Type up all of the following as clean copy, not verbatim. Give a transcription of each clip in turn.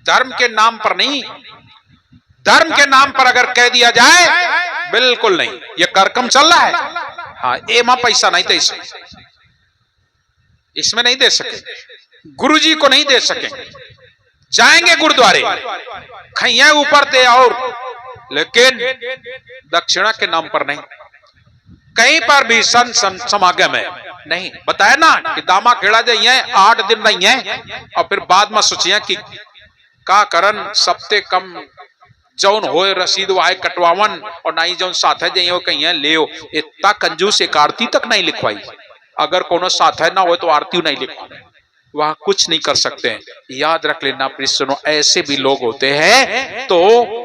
धर्म के नाम पर नहीं, धर्म के नाम पर अगर कह दिया जाए बिल्कुल नहीं, ये कार्यक्रम चल रहा है, हाँ ए मां पैसा नहीं दे सके, इसमें नहीं दे सके, गुरुजी को नहीं दे सकेंगे, जाएंगे गुरुद्वारे खैया ऊपर दे और, लेकिन दक्षिणा के नाम पर नहीं, कहीं पर भी संत समागम है नहीं। बताया ना कि दामा खेड़ा जाइए 8 दिन नहीं है और फिर बाद में सोचिए कि का करन सबसे कम जौन होए रसीद वाए कटवावन और नहीं जौन साथ है जाइए कहीं ले, इतना कंजूस एक आरती तक नहीं लिखवाई, अगर कोनो साथ है ना हो तो आरती नहीं लिखवा, वहां कुछ नहीं कर सकते हैं। याद रख लेना प्लीज सुनो, ऐसे भी लोग होते हैं तो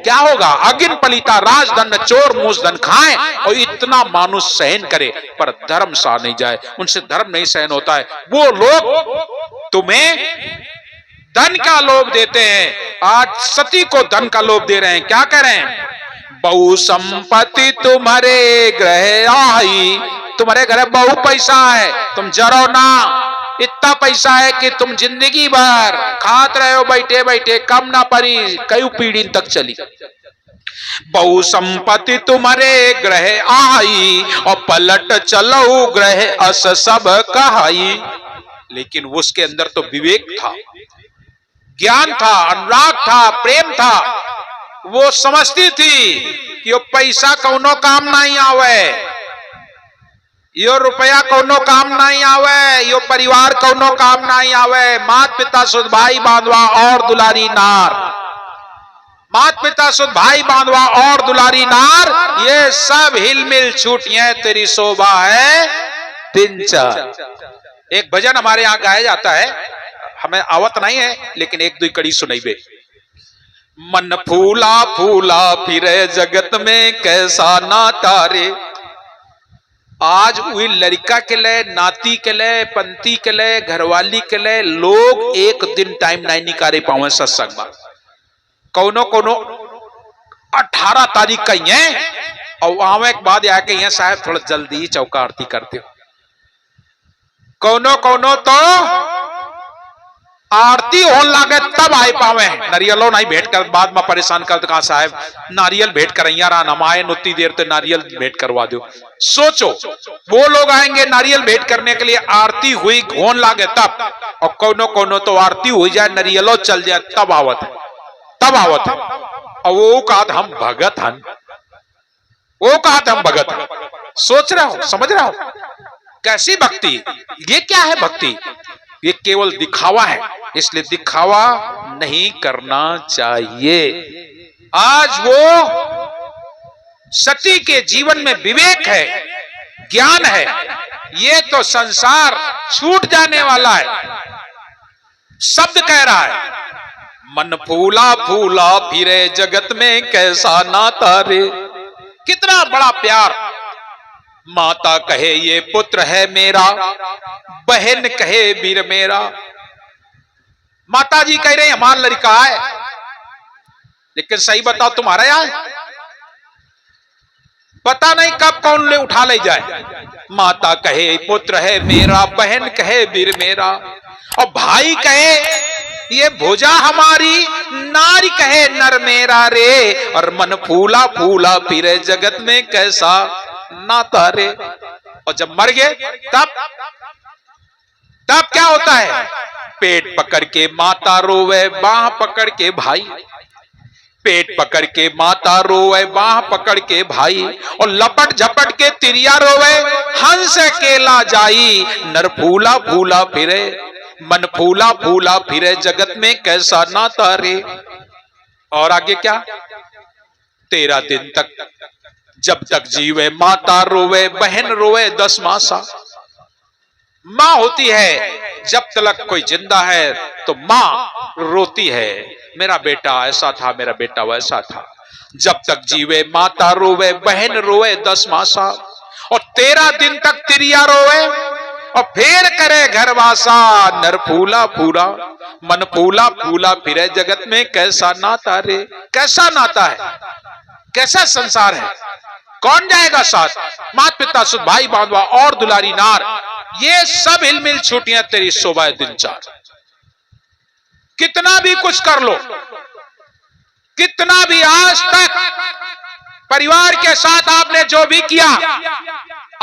क्या होगा, अगिन पलीता राजदंड चोर मूसदन खाए और इतना मानुष सहन करे पर धर्म सह नहीं जाए, उनसे धर्म नहीं सहन होता है। वो लोग तुम्हें धन का लोभ देते हैं, आज सती को धन का लोभ दे रहे हैं, क्या कह रहे हैं, बहु संपत्ति तुम्हारे ग्रह आई, तुम्हारे घर बहु पैसा है तुम जरो ना, इतना पैसा है कि तुम जिंदगी भर खात रहे हो बैठे बैठे, कम ना पड़ी, कई पीढ़ी तक चली। बहु संपत्ति तुम्हारे ग्रह आई और पलट चलो ग्रह अस सब कहाई। लेकिन उसके अंदर तो विवेक था, ज्ञान था, अनुराग था, प्रेम था, वो समझती थी कि यो पैसा कौनो काम नहीं आवे, यो रुपया कौनो काम नहीं आवे, यो परिवार कौनो काम नहीं आवे, मात पिता सुध भाई बांधवा और दुलारी नार, मात पिता सुध भाई बांधवा और दुलारी नार, ये सब हिलमिल छूटियां तेरी शोभा है दिन चार। एक भजन हमारे यहाँ गाया जाता है, हमें आवत नहीं है लेकिन एक दो कड़ी सुनाइबे। मन फूला फूला फिरे जगत में कैसा नाता रे, आज वही लड़का के लिए, नाती के लिए, पंती के लिए, घरवाली के लिए लोग एक दिन टाइम नहीं निकाले पावे सत्संग में। कौनो कौनो 18 तारीख का ही है और वहां एक बाद आके यहाँ साहब थोड़ा जल्दी चौका आरती करते हो, कौनो कौनो तो आरती होने लगे तब आए पावे, नारियलो नहीं भेंट कर, बाद में परेशान कर कहा साहब नारियल भेंट कर यार नमाए उतनी देर तो नारियल भेंट करवा दो। सोचो वो लोग आएंगे नारियल भेंट करने के लिए, आरती हुई होने लगे तब, और कोनो कोनो तो आरती हो जाए नारियलो चल जाए तब आवत है, तब आवत है। और वो कहा हम भगत हन, वो कहा हम भगत हन, सोच रहे हो, समझ रहे हो कैसी भक्ति, ये क्या है भक्ति, ये केवल दिखावा है, इसलिए दिखावा नहीं करना चाहिए। आज वो सती के जीवन में विवेक है, ज्ञान है, ये तो संसार छूट जाने वाला है। शब्द कह रहा है मन फूला फूला फिरे जगत में कैसा नाता रे, कितना बड़ा प्यार। माता कहे ये पुत्र है मेरा, बहन कहे वीर मेरा। माता जी कह रही हमारा लड़का है, लेकिन सही बताओ तुम्हारा यहाँ पता नहीं कब कौन ले उठा ले जाए। माता कहे पुत्र है मेरा, बहन कहे वीर मेरा, और भाई कहे ये भुजा हमारी, नारी कहे नर मेरा रे, और मन फूला फूला फिरे जगत में कैसा नाता रे। और जब मर गए तब क्या होता है, पेट पकड़ के माता रोवे, बाह पकड़ के भाई, पेट पकड़ के माता रोवे, बाह पकड़ के भाई, और लपट झपट के तिरिया रोवे, हंस केला जाई, नर फूला फूला फिरे, मन फूला फूला फिरे जगत में कैसा नाता रे। और आगे क्या, 13 दिन तक जब तक जीवे माता रोवे, बहन रोवे 10 मासा। मां होती है जब तक कोई जिंदा है तो मां रोती है, मेरा बेटा ऐसा था, मेरा बेटा वैसा था। जब तक जीवे माता रोवे, बहन रोवे 10 मासा, और 13 दिन तक तिरिया रोवे, और फिर करे घरवासा, नर फूला फूला मन फूला फूला फिरे जगत में कैसा नाता रे। कैसा नाता है, कैसा संसार है, कौन जाएगा साथ, मात पिता सुध भाई बांधवा और दुलारी नार, ये सब हिलमिल छूटियां तेरी शोभा दिन चार। कितना भी कुछ कर लो, कितना भी आज तक परिवार के साथ आपने जो भी किया,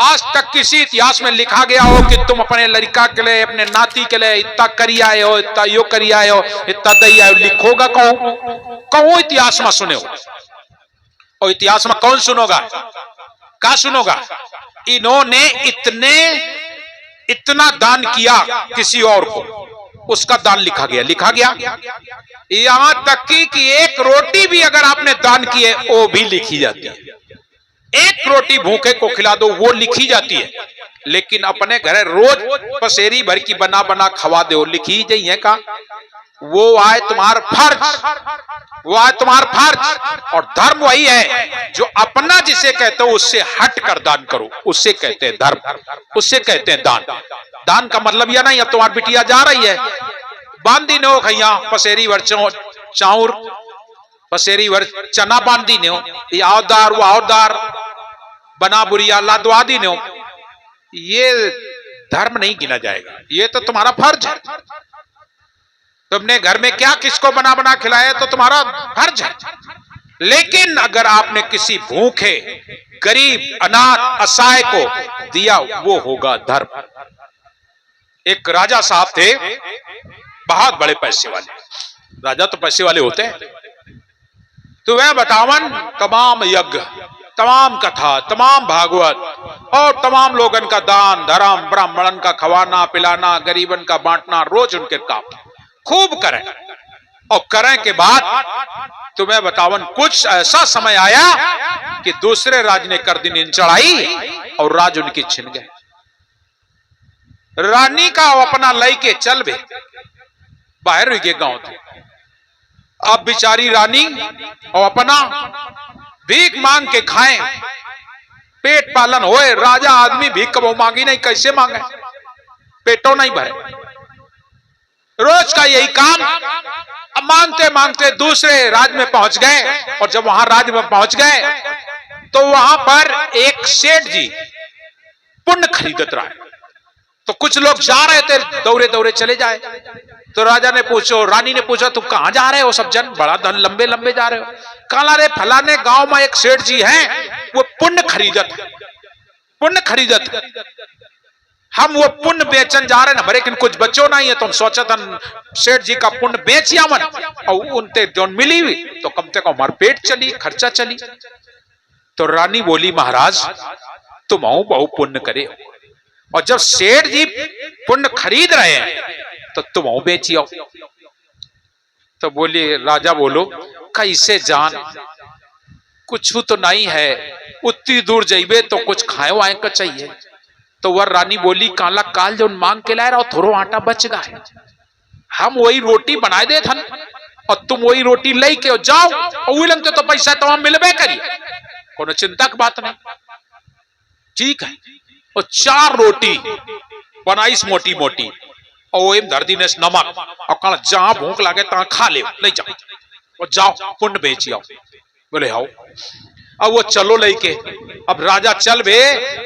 आज तक किसी इतिहास में लिखा गया हो कि तुम अपने लड़का के लिए, अपने नाती के लिए इतना करी आए हो, इतना यो करी आए हो, इतना दई आए हो, लिखोगा कौन इतिहास में सुने हो? और इतिहास में कौन सुनोगा? क्या सुनोगा? इन्होंने इतना दान किया किसी और को, उसका दान लिखा गया। यहां तक कि एक रोटी भी अगर आपने दान की है वो भी लिखी जाती है। एक रोटी भूखे को खिला दो वो लिखी जाती है, लेकिन अपने घर रोज पसेरी भर की बना बना खवा दो, लिखी जाइए का वो आए तुम्हारा फर्ज। और धर्म वही है जो अपना जिसे कहते हो उससे हट कर दान करो, उससे कहते हैं धर्म, उससे कहते हैं दान। दान का मतलब यह नहीं अब तुम्हारी बिटिया जा रही है, बांधी ने हो खैया पसेरी भर चाउर, पसेरी भर चना बांधी ने हो, ये आवदार वो आवदार बना बुरिया लादवा दी ने हो, ये धर्म नहीं गिना जाएगा। ये तो तुम्हारा फर्ज है। तुमने घर में क्या किसको बना बना खिलाया तो तुम्हारा फर्ज है। लेकिन अगर आपने किसी भूखे, गरीब, अनाथ, असहाय को दिया, वो होगा धर्म। एक राजा साहब थे, बहुत बड़े पैसे वाले। राजा तो पैसे वाले होते हैं। तो वह बतावन तमाम यज्ञ, तमाम कथा, तमाम भागवत और तमाम लोगन का दान धर्म, ब्राह्मणन का खवाना पिलाना, गरीबन का बांटना, रोज उनके काम खूब करें। और करें के बाद तुम्हें बतावन कुछ ऐसा समय आया कि दूसरे राज ने कर दी नींद चढ़ाई और राज उनकी छिन गए। रानी का अपना लई के चल बे बाहर हुई गांव थे। अब बेचारी रानी और अपना भीख मांग के खाएं, पेट पालन होए। राजा आदमी भीख कबो मांगी नहीं, कैसे मांगे, पेटों नहीं भरे। रोज का यही काम। अब मांगते मांगते दूसरे राज्य में पहुंच गए। और जब वहां राज्य में पहुंच गए तो वहां पर एक सेठ जी पुण्य खरीदत रहा है। तो कुछ लोग जा रहे थे, दौड़े दौड़े चले जाए। तो राजा ने पूछो, रानी ने पूछा तुम कहां जा रहे हो? सब जन बड़ा धन लंबे लंबे जा रहे हो। कहा रे फलाने गांव में एक सेठ जी हैं, वो पुण्य खरीदत, पुण्य खरीदत। हम वो पुण्य बेचन जा रहे हैं, लेकिन कुछ बच्चों नहीं है, तो हम सोचा था सेठ जी का पुण्य बेचिया मन और उनते जो मिली हुई तो कम से कम हमारा पेट चली, खर्चा चली। तो रानी बोली महाराज तुम बहु पुण्य करे, और जब सेठ जी पुण्य खरीद रहे हैं तो तुम बेचियो। तो बोली राजा बोलो कैसे जान, कुछ तो नहीं है, उतनी दूर जाइबे तो कुछ खाए वाए का चाहिए। तो वह रानी बोली काला काल जो मांग के लाए रहा थोड़ो आटा बच गया है, हम वही रोटी बनाए दे थन और तुम वही रोटी ले के जाओ और वही लगते तो पैसा तमाम मिलबे करी, कोनो चिंता की बात नहीं। ठीक है। और 4 रोटी बनाई मोटी मोटी और धर दी ने नमक और कहा जहां भूख लगे तहां खा ले, ले जाओ और जाओ पुण्य बेच आओ। बोले आओ। अब वो चलो लेके, अब राजा चल बे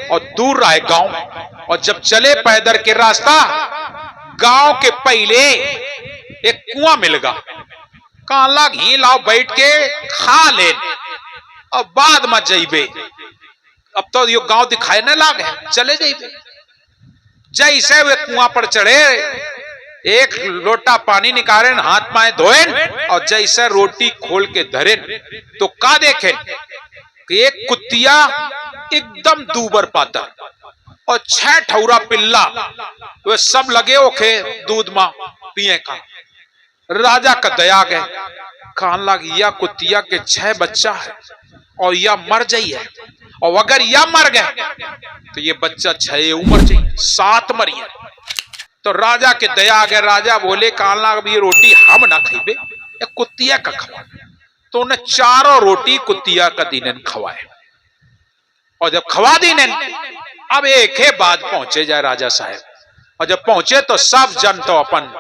और दूर रहे गांव। और जब चले पैदल के रास्ता, गांव के पहले एक कुआं मिलगा, काला घी लाओ बैठ के खा ले और बाद में जाइबे। अब तो यो गांव दिखाई न लागे, चले जाइबे। जैसे वे कुआं पर चढ़े, एक लोटा पानी निकाले, हाथ पाए धोए और जैसे रोटी खोल के धरे तो का देखे कि एक कुत्तिया एकदम दूबर पातर और 6 ठौरा पिल्ला, वे सब लगे ओखे दूध में पिए का। राजा का दया गए, कहने लग या कुत्तिया के 6 बच्चा है और या मर जाई है, और अगर या मर गए तो ये बच्चा 6 उमर चाहिए, 7 मरी है। तो राजा के दया गए। राजा बोले कहना अब ये रोटी हम ना खाइबे, कुत्तिया का खवा। तो उन्हें 4 रोटी कुत्तिया का दीनन खवाए। और जब खवा दीनन, अब एक ही बाद पहुंचे जाए राजा साहब। और जब पहुंचे तो सब जन तो अपन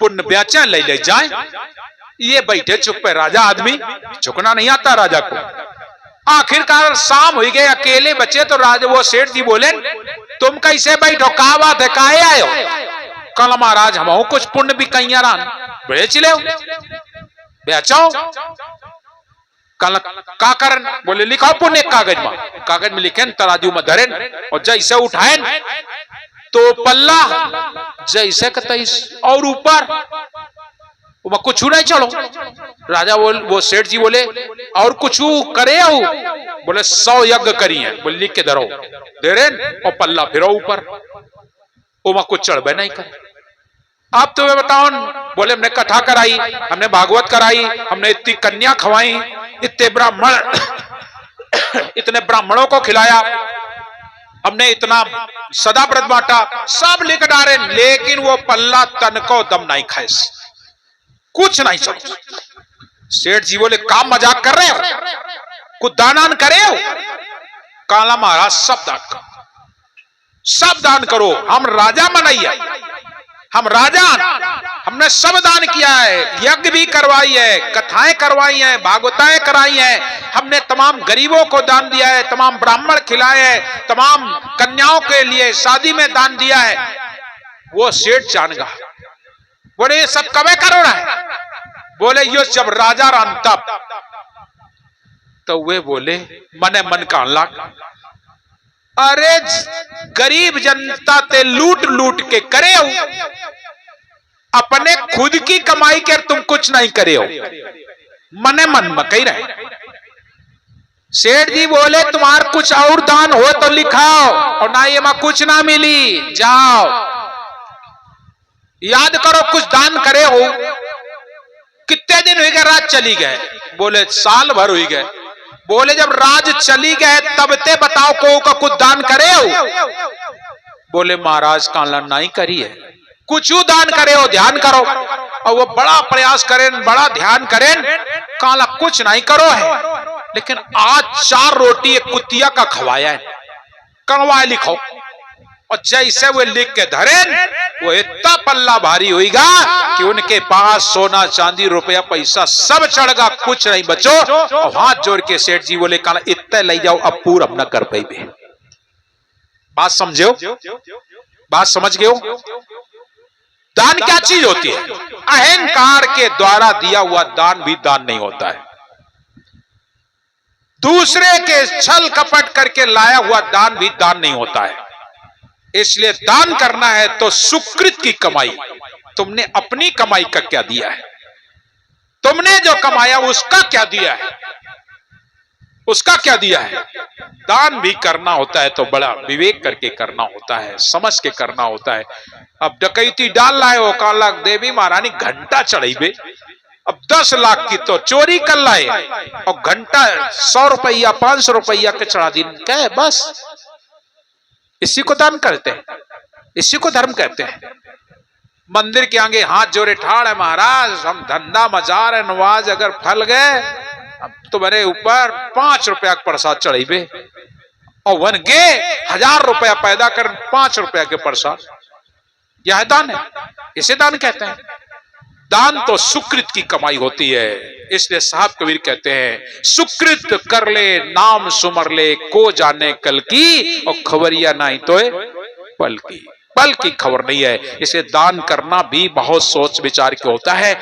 पुण्य बेचे ले जाए। ये बैठे चुप पे, राजा आदमी झुकना नहीं आता राजा को। आखिरकार शाम हो गए, अकेले बचे। तो राजा वो सेठ जी बोले तुम कैसे बैठो, का बात है, काहे आयो? कल महाराज हम कुछ पुण्य भी कहीं बेच ले, बेचो। का करन? बोले लिखाओ पुण्य कागज में। कागज में लिखे तराजू में धरे और जैसे उठाए तो पल्ला जैसे कतईस और ऊपर वो कुछ नहीं चढ़ो। राजा वो सेठ जी बोले और कुछ करे हो? बोले 100 यज्ञ करी है। बोले लिख के धरो, दे रहे और पल्ला फिरो ऊपर, वो कुछ चढ़ नहीं करे। आप तुम्हें बताओ। बोले हमने कथा कराई, हमने भागवत कराई, हमने इतनी कन्या खवाई, इतने ब्राह्मण इतने ब्राह्मणों को खिलाया, हमने इतना सदा व्रत बांटा, सब लिख डाले, लेकिन वो पल्ला तन को दम नहीं खाए, कुछ नहीं चलो। सेठ जी बोले काम मजाक कर रहे हो? कुछ दान करे हो? काला महाराज सब दान करो, सब दान करो। हम राजा मनैया, हम राजा, हमने सब दान किया है, यज्ञ भी करवाई है, कथाएं करवाई हैं, भागवताएं कराई हैं, हमने तमाम गरीबों को दान दिया है, तमाम ब्राह्मण खिलाए हैं, तमाम कन्याओं के लिए शादी में दान दिया है। वो सेठ जान गा, बोले ये सब कब करो रहा है? बोले यो जब राजा राम तब। तो वे बोले मने मन का लाख, अरे गरीब जनता ते लूट लूट के करे हो, अपने खुद की कमाई कर तुम कुछ नहीं करे हो, मने मन में कही रहे। सेठ जी बोले तुम्हार कुछ और दान हो तो लिखाओ, और ना ये मां कुछ ना मिली, जाओ याद करो कुछ दान करे हो। कितने दिन हुई गए रात चली गए? बोले साल भर हुई गए। बोले जब राज चली गए तब ते बताओ को कुछ दान करे हो? बोले महाराज काला नहीं करी है, कुछ दान करे हो, ध्यान करो। और वो बड़ा प्रयास करें, बड़ा ध्यान करें, काला कुछ नहीं करो है, लेकिन आज 4 रोटी एक कुतिया का खवाया है, कणवाए लिखो। और जैसे वो लिख के धरे, वो इतना पल्ला भारी होगा कि उनके पास सोना चांदी रुपया पैसा सब चढ़गा, कुछ नहीं बचो। और हाथ जोड़ के सेठ जी बोले काला इतना ले जाओ, अब पूरा न कर पाई। बात समझो, बात समझ गए हो? दान क्या चीज होती है? अहंकार के द्वारा दिया हुआ दान भी दान नहीं होता है। दूसरे के छल कपट करके लाया हुआ दान भी दान नहीं होता है। इसलिए दान करना है तो सुकृत की कमाई, तुमने अपनी कमाई का क्या दिया है, तुमने जो कमाया उसका क्या दिया है, उसका क्या दिया है। दान भी करना होता है तो बड़ा विवेक करके करना होता है, समझ के करना होता है। अब डकैती डाल लाए हो, काला देवी महारानी घंटा चढ़ाई, अब 10 लाख की तो चोरी कर लाए और घंटा 100 रुपया 500 रुपया के चढ़ा दी, क्या है बस। इसी को दान करते हैं, इसी को धर्म कहते हैं। मंदिर के आगे हाथ जोड़े ठाड़ है, महाराज हम धंधा मजा रहे, नवाज अगर फल गए अब तुम्हारे ऊपर 5 रुपया का प्रसाद चढ़ाइबे, और वन गे 1000 रुपया पैदा कर 5 रुपया के प्रसाद, यह दान है, इसे दान कहते हैं। दान तो सुकृत की कमाई होती है। इसलिए साहब कबीर कहते हैं सुकृत कर ले नाम सुमर ले, को जाने कल की, और खबरिया नहीं तो पल की, पल की खबर नहीं है। इसे दान करना भी बहुत सोच विचार के होता है।